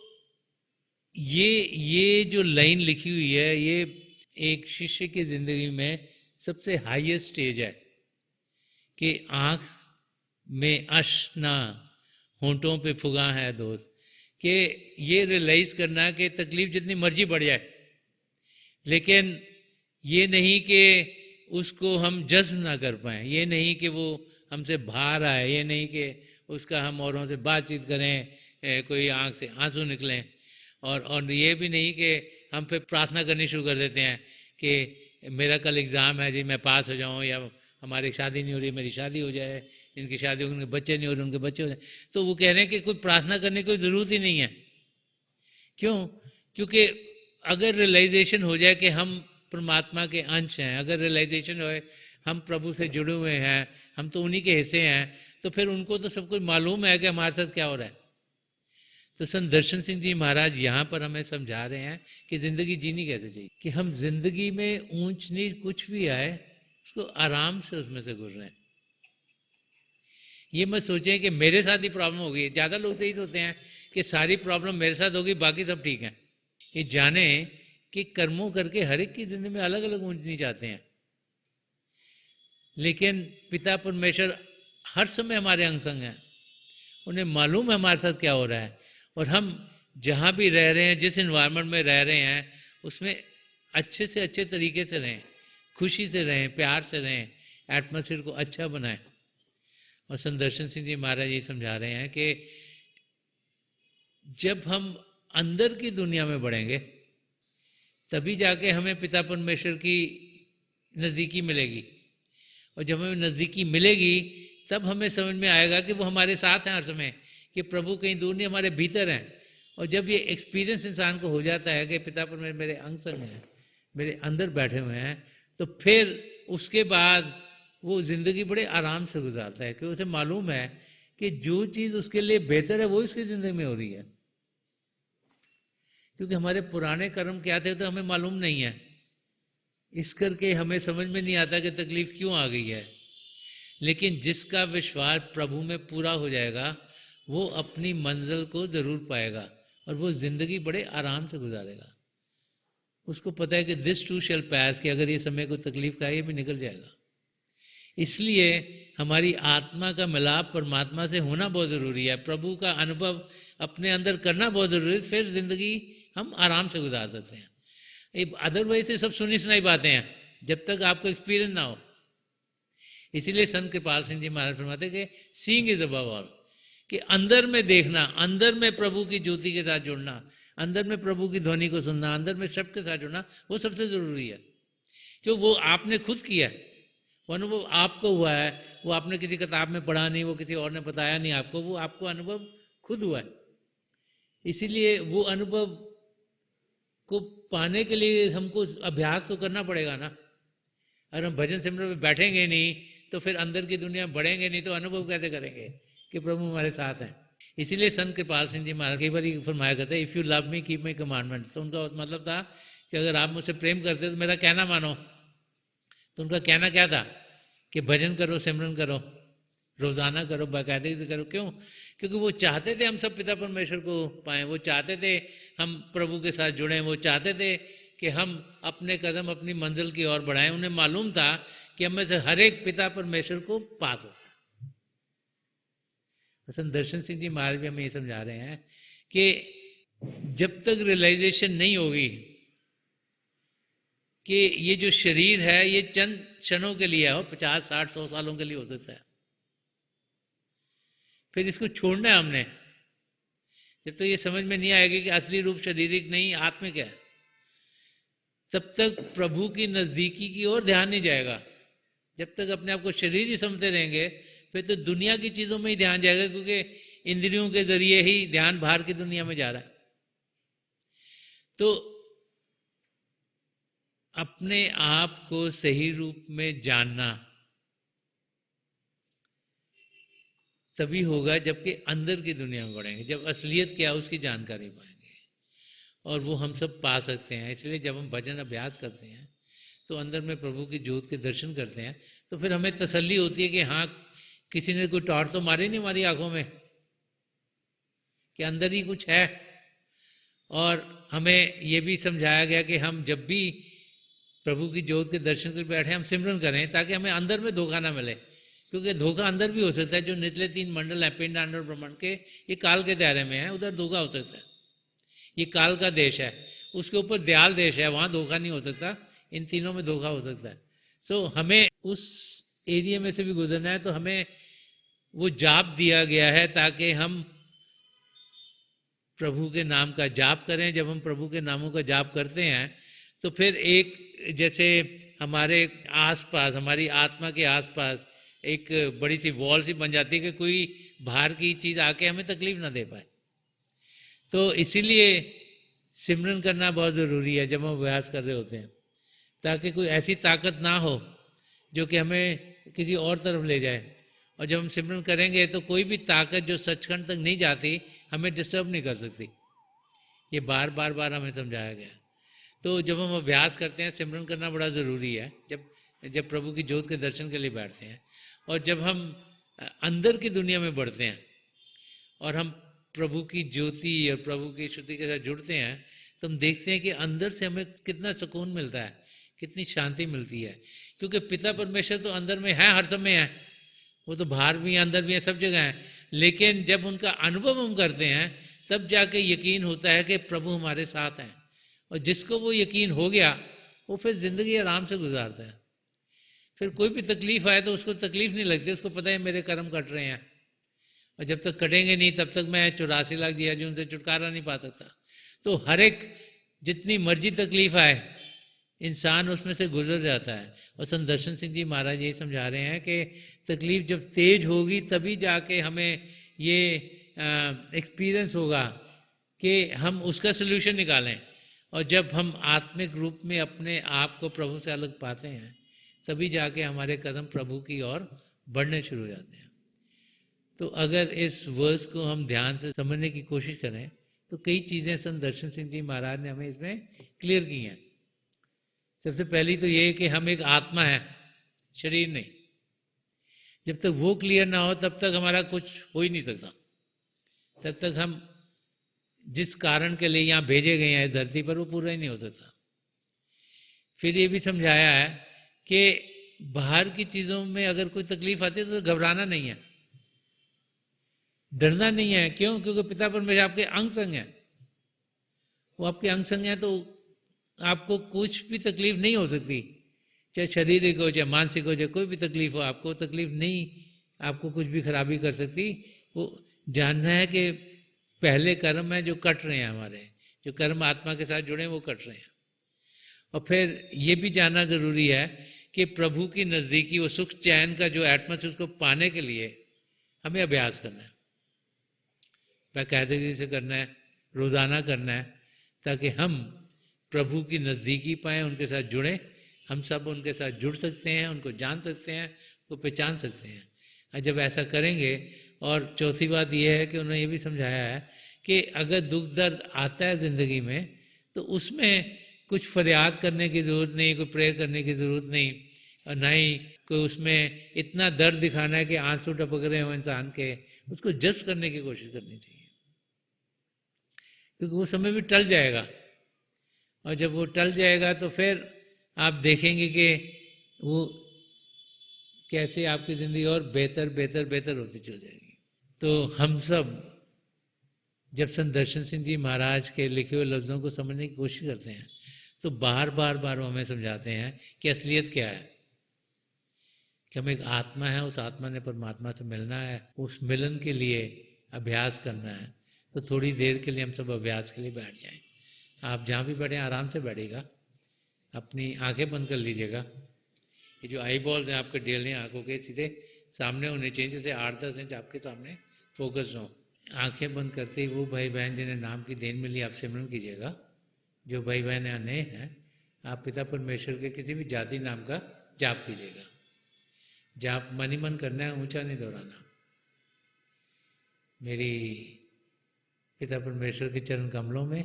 ये जो लाइन लिखी हुई है ये एक शिष्य की ज़िंदगी में सबसे हाईएस्ट स्टेज है कि आँख में अश्क ना, होंठों पे फुगा है दोस्त, कि ये रियलाइज़ करना कि तकलीफ़ जितनी मर्जी बढ़ जाए, लेकिन ये नहीं कि उसको हम जज्ब ना कर पाएँ, ये नहीं कि वो हमसे बाहर आए, ये नहीं कि उसका हम औरों से बातचीत करें, कोई आँख से आंसू निकलें, और ये भी नहीं कि हम फिर प्रार्थना करनी शुरू कर देते हैं कि मेरा कल एग्ज़ाम है जी, मैं पास हो जाऊँ, या हमारी शादी नहीं हो रही मेरी शादी हो जाए, इनकी शादी हो, उनके बच्चे नहीं हो रहे उनके बच्चे हो जाए। तो वो कह रहे हैं कि कोई प्रार्थना करने की कोई ज़रूरत ही नहीं है। क्यों? क्योंकि अगर रियलाइजेशन हो जाए कि हम परमात्मा के अंश हैं, अगर रियलाइजेशन हो हम प्रभु से जुड़े हुए हैं, हम तो उन्हीं के हिस्से हैं, तो फिर उनको तो सब कुछ मालूम है कि हमारे साथ क्या हो रहा है। तो संत दर्शन सिंह जी महाराज यहाँ पर हमें समझा रहे हैं कि ज़िंदगी जीनी कैसे चाहिए, कि हम जिंदगी में ऊंच नीच कुछ भी आए उसको आराम से उसमें से गुजरें। ये मत सोचें कि मेरे साथ ही प्रॉब्लम हो गई। ज़्यादा लोग तो यही सोचते हैं कि सारी प्रॉब्लम मेरे साथ होगी, बाकी सब ठीक है। ये जाने कि कर्मों करके हर एक की जिंदगी में अलग अलग ऊंच नीच आते हैं, लेकिन पिता परमेश्वर हर समय हमारे अंग संग हैं, उन्हें मालूम है हमारे साथ क्या हो रहा है, और हम जहाँ भी रह रहे हैं, जिस इन्वायरमेंट में रह रहे हैं, उसमें अच्छे से अच्छे तरीके से रहें, खुशी से रहें, प्यार से रहें, एटमॉस्फेयर को अच्छा बनाएं। और संत दर्शन सिंह जी महाराज ये समझा रहे हैं कि जब हम अंदर की दुनिया में बढ़ेंगे तभी जाके हमें पिता परमेश्वर की नज़दीकी मिलेगी, और जब हमें नज़दीकी मिलेगी तब हमें समझ में आएगा कि वो हमारे साथ हैं हर समय, कि प्रभु कहीं दूर नहीं, हमारे भीतर हैं। और जब ये एक्सपीरियंस इंसान को हो जाता है कि पिता परमेश्वर मेरे अंग संग हैं, मेरे अंदर बैठे हुए हैं, तो फिर उसके बाद वो ज़िंदगी बड़े आराम से गुजारता है, क्योंकि उसे मालूम है कि जो चीज़ उसके लिए बेहतर है वो इसकी ज़िंदगी में हो रही है। क्योंकि हमारे पुराने कर्म क्या थे तो हमें मालूम नहीं है, इस करके हमें समझ में नहीं आता कि तकलीफ़ क्यों आ गई है। लेकिन जिसका विश्वास प्रभु में पूरा हो जाएगा वो अपनी मंजिल को ज़रूर पाएगा, और वो ज़िंदगी बड़े आराम से गुजारेगा। उसको पता है कि दिस टू शैल पास, कि अगर ये समय को तकलीफ़ का ये भी निकल जाएगा। इसलिए हमारी आत्मा का मिलाप परमात्मा से होना बहुत ज़रूरी है, प्रभु का अनुभव अपने अंदर करना बहुत ज़रूरी है, फिर ज़िंदगी हम आराम से गुजार सकते हैं। अदरवाइज से सब सुनी सुनाई बातें हैं, जब तक आपको एक्सपीरियंस ना हो। इसीलिए संत कृपाल सिंह जी महाराज फरमाते कि सीइंग इज अबव ऑल, कि अंदर में देखना, अंदर में प्रभु की ज्योति के साथ जुड़ना, अंदर में प्रभु की ध्वनि को सुनना, अंदर में शब्द के साथ जुड़ना, वो सबसे ज़रूरी है। क्यों? वो आपने खुद किया है, वो अनुभव आपको हुआ है, वो आपने किसी किताब में पढ़ा नहीं, वो किसी और ने बताया नहीं आपको, वो आपको अनुभव खुद हुआ है। इसीलिए वो अनुभव को पाने के लिए हमको अभ्यास तो करना पड़ेगा ना। अगर हम भजन सिमरन में बैठेंगे नहीं तो फिर अंदर की दुनिया में बढ़ेंगे नहीं, तो अनुभव कैसे करेंगे कि प्रभु हमारे साथ हैं। इसीलिए संत कृपाल सिंह जी महाराज कई बार फरमाया करते हैं, if you love me keep my commandments. तो उनका मतलब था कि अगर आप मुझसे प्रेम करते हो तो मेरा कहना मानो। तो उनका कहना क्या था कि भजन करो, सिमरन करो, रोज़ाना करो, बाकायदगी से करो। क्यों? क्योंकि वो चाहते थे हम सब पिता परमेश्वर को पाएँ, वो चाहते थे हम प्रभु के साथ जुड़ें, वो चाहते थे कि हम अपने कदम अपनी मंजिल की ओर बढ़ाएं। उन्हें मालूम था कि हम में से हर एक पिता परमेश्वर को पा सकता। संत दर्शन सिंह जी महाराज भी हमें ये समझा रहे हैं कि जब तक रियलाइजेशन नहीं होगी कि ये जो शरीर है ये चंद क्षणों के लिए हो, 50, 60, 100 सालों के लिए हो सकता है, फिर इसको छोड़ना है हमने। जब तो ये समझ में नहीं आएगी कि असली रूप शारीरिक नहीं आत्मिक है, तब तक प्रभु की नजदीकी की ओर ध्यान नहीं जाएगा। जब तक अपने आप को शरीर ही समझते रहेंगे फिर तो दुनिया की चीजों में ही ध्यान जाएगा, क्योंकि इंद्रियों के जरिए ही ध्यान बाहर की दुनिया में जा रहा है। तो अपने आप को सही रूप में जानना तभी होगा जबकि अंदर की दुनिया में बढ़ेंगे, जब असलियत क्या उसकी जानकारी पाएंगे, और वो हम सब पा सकते हैं। इसलिए जब हम भजन अभ्यास करते हैं तो अंदर में प्रभु की ज्योत के दर्शन करते हैं, तो फिर हमें तसल्ली होती है कि हाँ, किसी ने कोई टॉर्च तो मारी नहीं हमारी आंखों में, कि अंदर ही कुछ है। और हमें ये भी समझाया गया कि हम जब भी प्रभु की ज्योत के दर्शन कर बैठे हम सिमरन करें, ताकि हमें अंदर में धोखा ना मिले, क्योंकि धोखा अंदर भी हो सकता है। जो निचले 3 मंडल हैं पिंड अंड और ब्रह्मांड के, ये काल के दायरे में है, उधर धोखा हो सकता है। ये काल का देश है, उसके ऊपर दयाल देश है, वहाँ धोखा नहीं हो सकता, इन तीनों में धोखा हो सकता है। सो हमें उस एरिया में से भी गुजरना है, तो हमें वो जाप दिया गया है ताकि हम प्रभु के नाम का जाप करें। जब हम प्रभु के नामों का जाप करते हैं तो फिर एक जैसे हमारे आसपास, हमारी आत्मा के आसपास एक बड़ी सी वॉल सी बन जाती है कि कोई बाहर की चीज़ आके हमें तकलीफ ना दे पाए। तो इसीलिए सिमरन करना बहुत ज़रूरी है जब हम अभ्यास कर रहे होते हैं, ताकि कोई ऐसी ताकत ना हो जो कि हमें किसी और तरफ ले जाए। और जब हम सिमरन करेंगे तो कोई भी ताकत जो सचखंड तक नहीं जाती हमें डिस्टर्ब नहीं कर सकती। ये बार बार बार हमें समझाया गया। तो जब हम अभ्यास करते हैं, सिमरन करना बड़ा ज़रूरी है जब प्रभु की ज्योत के दर्शन के लिए बैठते हैं। और जब हम अंदर की दुनिया में बढ़ते हैं और हम प्रभु की ज्योति और प्रभु की श्रुति के साथ जुड़ते हैं, तो हम देखते हैं कि अंदर से हमें कितना सुकून मिलता है, कितनी शांति मिलती है। क्योंकि पिता परमेश्वर तो अंदर में है, हर समय है, वो तो बाहर भी हैं, अंदर भी हैं, सब जगह हैं। लेकिन जब उनका अनुभव हम करते हैं तब जाके यकीन होता है कि प्रभु हमारे साथ हैं। और जिसको वो यकीन हो गया वो फिर ज़िंदगी आराम से गुजारता है। फिर कोई भी तकलीफ आए तो उसको तकलीफ नहीं लगती, उसको पता है मेरे कर्म कट रहे हैं, और जब तक कटेंगे नहीं तब तक मैं 84 लाख जिया जी उनसे छुटकारा नहीं पा सकता। तो हर एक जितनी मर्जी तकलीफ आए इंसान उसमें से गुजर जाता है। और संत दर्शन सिंह जी महाराज यही समझा रहे हैं कि तकलीफ जब तेज होगी तभी जाके हमें ये एक्सपीरियंस होगा कि हम उसका सल्यूशन निकालें। और जब हम आत्मिक रूप में अपने आप को प्रभु से अलग पाते हैं तभी जाके हमारे कदम प्रभु की ओर बढ़ने शुरू हो जाते हैं। तो अगर इस वर्स को हम ध्यान से समझने की कोशिश करें तो कई चीज़ें संत दर्शन सिंह जी महाराज ने हमें इसमें क्लियर की हैं। सबसे पहली तो ये कि हम एक आत्मा है, शरीर नहीं। जब तक वो क्लियर ना हो तब तक हमारा कुछ हो ही नहीं सकता। तब तक हम जिस कारण के लिए यहाँ भेजे गए हैं इस धरती पर वो पूरा ही नहीं हो सकता। फिर ये भी समझाया है कि बाहर की चीज़ों में अगर कोई तकलीफ आती है तो घबराना नहीं है, डरना नहीं है। क्यों? क्योंकि पिता परमेश्वर आपके अंग संग है, वो आपके अंग संग है, तो आपको कुछ भी तकलीफ नहीं हो सकती, चाहे शारीरिक हो चाहे मानसिक हो, चाहे कोई भी तकलीफ हो, आपको तकलीफ नहीं, आपको कुछ भी खराबी कर सकती। वो जानना है कि पहले कर्म है जो कट रहे हैं, हमारे जो कर्म आत्मा के साथ जुड़े हैं वो कट रहे हैं। और फिर ये भी जानना जरूरी है कि प्रभु की नज़दीकी, वो सुख चैन का जो एटमॉस्फेयर, उसको पाने के लिए हमें अभ्यास करना है, बाकायदगी से करना है, रोज़ाना करना है, ताकि हम प्रभु की नज़दीकी पाएँ, उनके साथ जुड़ें। हम सब उनके साथ जुड़ सकते हैं, उनको जान सकते हैं, उनको पहचान सकते हैं। और जब ऐसा करेंगे, और चौथी बात यह है कि उन्होंने ये भी समझाया है कि अगर दुख दर्द आता है ज़िंदगी में तो उसमें कुछ फरियाद करने की ज़रूरत नहीं, कोई प्रेयर करने की ज़रूरत नहीं, और ना ही कोई उसमें इतना दर्द दिखाना है कि आंसू टपक रहे हो इंसान के, उसको जज करने की कोशिश करनी चाहिए, क्योंकि वो समय भी टल जाएगा। और जब वो टल जाएगा तो फिर आप देखेंगे कि वो कैसे आपकी ज़िंदगी और बेहतर बेहतर बेहतर होती चल जाएगी। तो हम सब जब संत दर्शन सिंह जी महाराज के लिखे हुए लफ्ज़ों को समझने की कोशिश करते हैं तो बार बार बार वो हमें समझाते हैं कि असलियत क्या है, कि हम एक आत्मा है, उस आत्मा ने परमात्मा से मिलना है, उस मिलन के लिए अभ्यास करना है। तो थोड़ी देर के लिए हम सब अभ्यास के लिए बैठ जाएं। आप जहाँ भी बैठे आराम से बैठेगा, अपनी आंखें बंद कर लीजिएगा। ये जो आई बॉल्स हैं आपके डेली आंखों के सीधे सामने होने चाहिए, जैसे 8-10 इंच आपके सामने फोकस हो। आंखें बंद करते ही वो भाई बहन जिन्हें नाम की देन मिली आप सिमरन कीजिएगा। जो भाई बहन यहाँ नए हैं, आप पिता परमेश्वर के किसी भी जाति नाम का जाप कीजिएगा। जाप मन ही मन करना है, ऊंचा नहीं दोहराना। मेरी पिता परमेश्वर के चरण कमलों में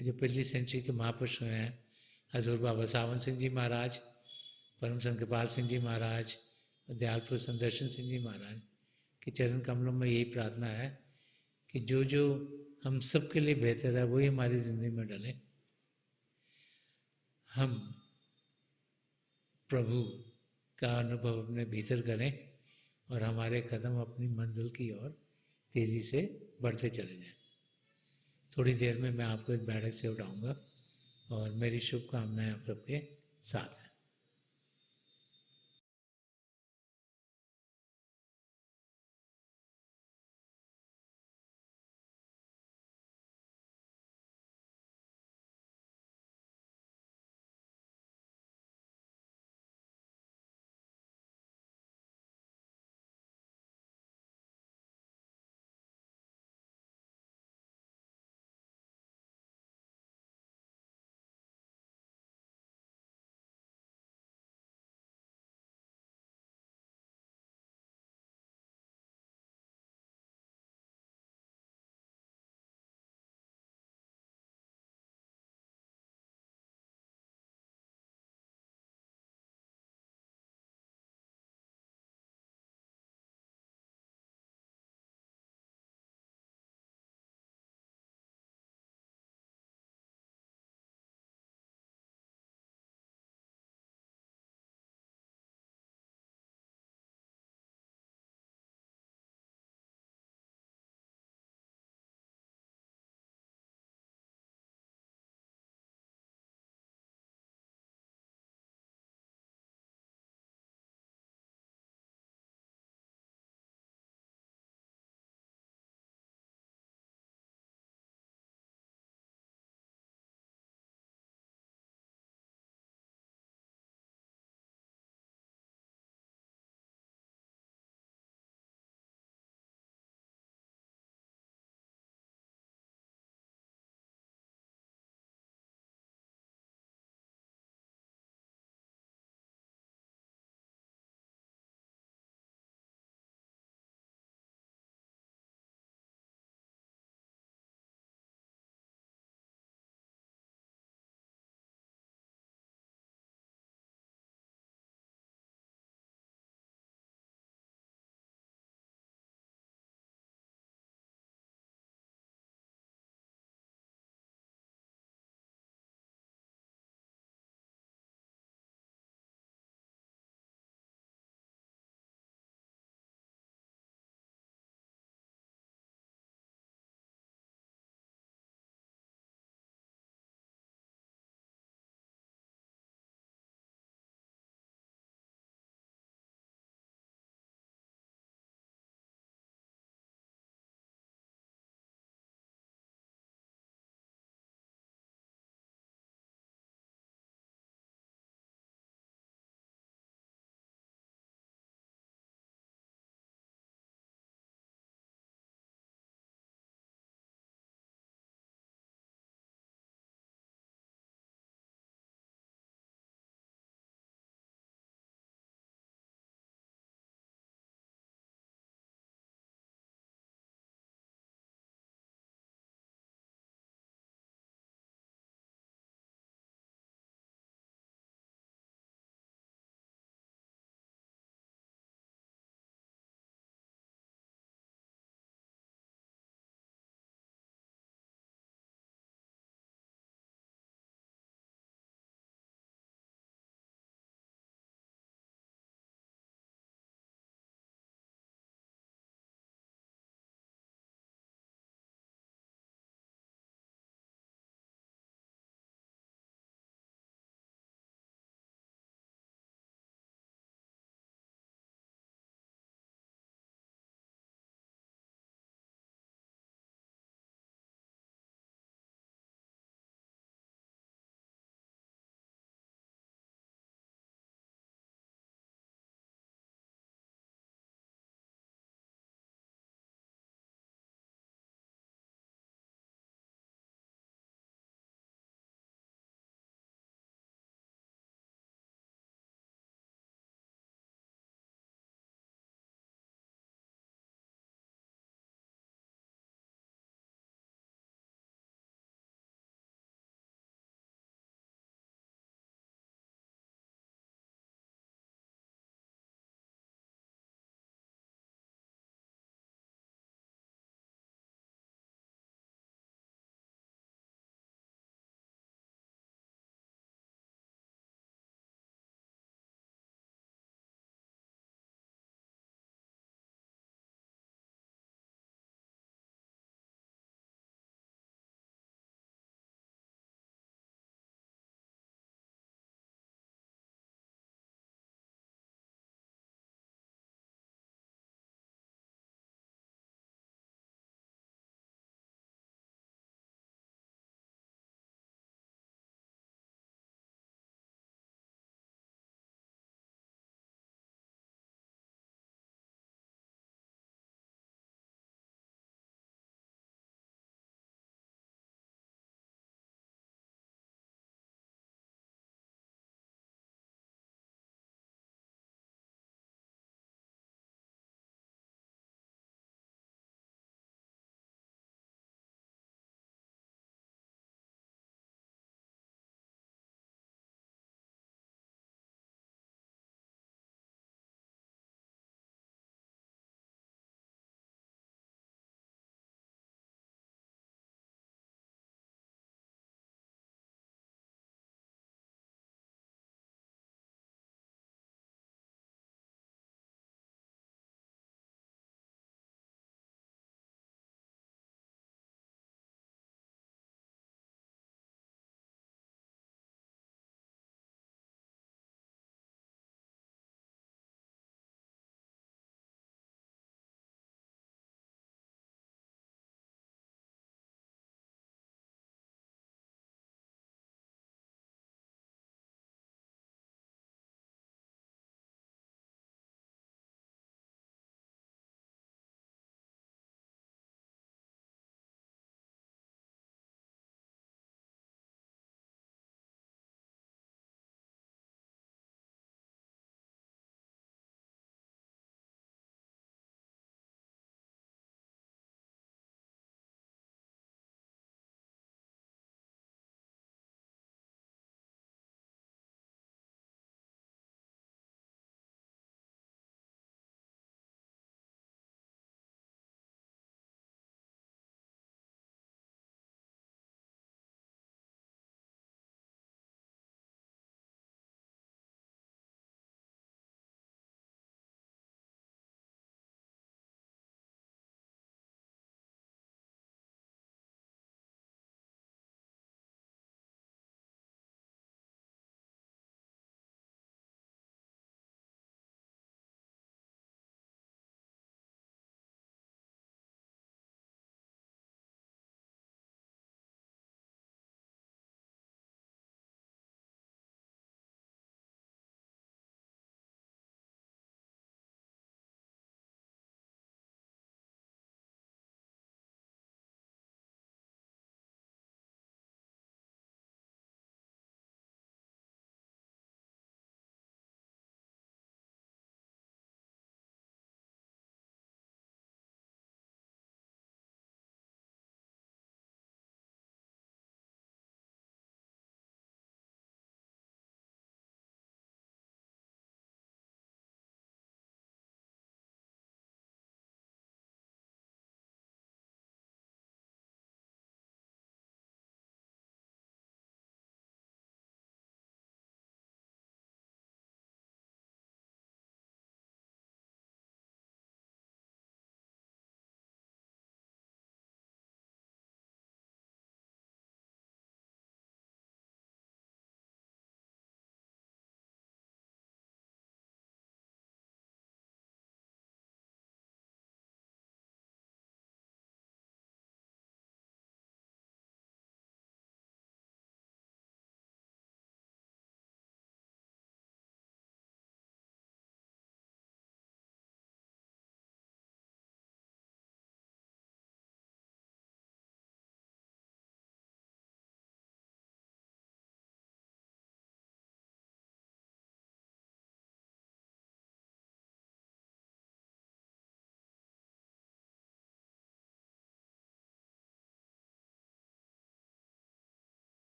जो पिछली सेंचुरी के महापुरुष हुए हैं, हजूर बाबा सावन सिंह जी महाराज, परम संत कृपाल सिंह जी महाराज, दयालपुर संदर्शन सिंह जी महाराज के चरण कमलों में यही प्रार्थना है कि जो जो हम सब के लिए बेहतर है वही हमारी ज़िंदगी में डले। हम प्रभु का अनुभव अपने भीतर करें और हमारे कदम अपनी मंजिल की ओर तेज़ी से बढ़ते चले जाएं। थोड़ी देर में मैं आपको इस बैठक से उठाऊंगा और मेरी शुभकामनाएं आप सबके साथ हैं।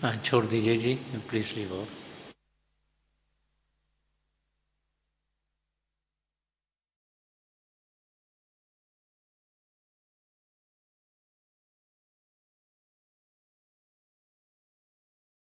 हाँ, छोड़ दीजिए जी, प्लीज़ लीव ऑफ।